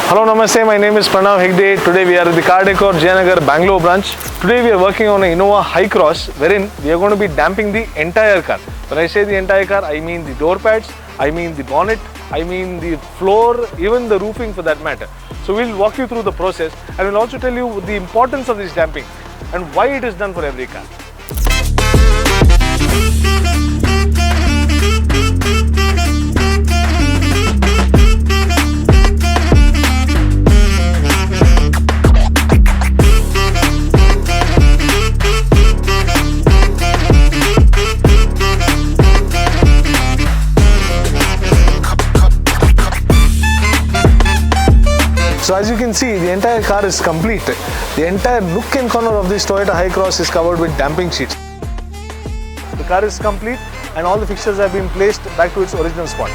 Hello, Namaste. My name is Pranav Hegde. Today we are at the Car Decor, Jayanagar, Bangalore branch. Today we are working on an Innova Hycross, wherein we are going to be damping the entire car. When I say the entire car, I mean the door pads, I mean the bonnet, I mean the floor, even the roofing for that matter. So we'll walk you through the process and we'll also tell you the importance of this damping and why it is done for every car. So as you can see, the entire car is complete. The entire nook and corner of this Toyota Hycross is covered with damping sheets. The car is complete and all the fixtures have been placed back to its original spot.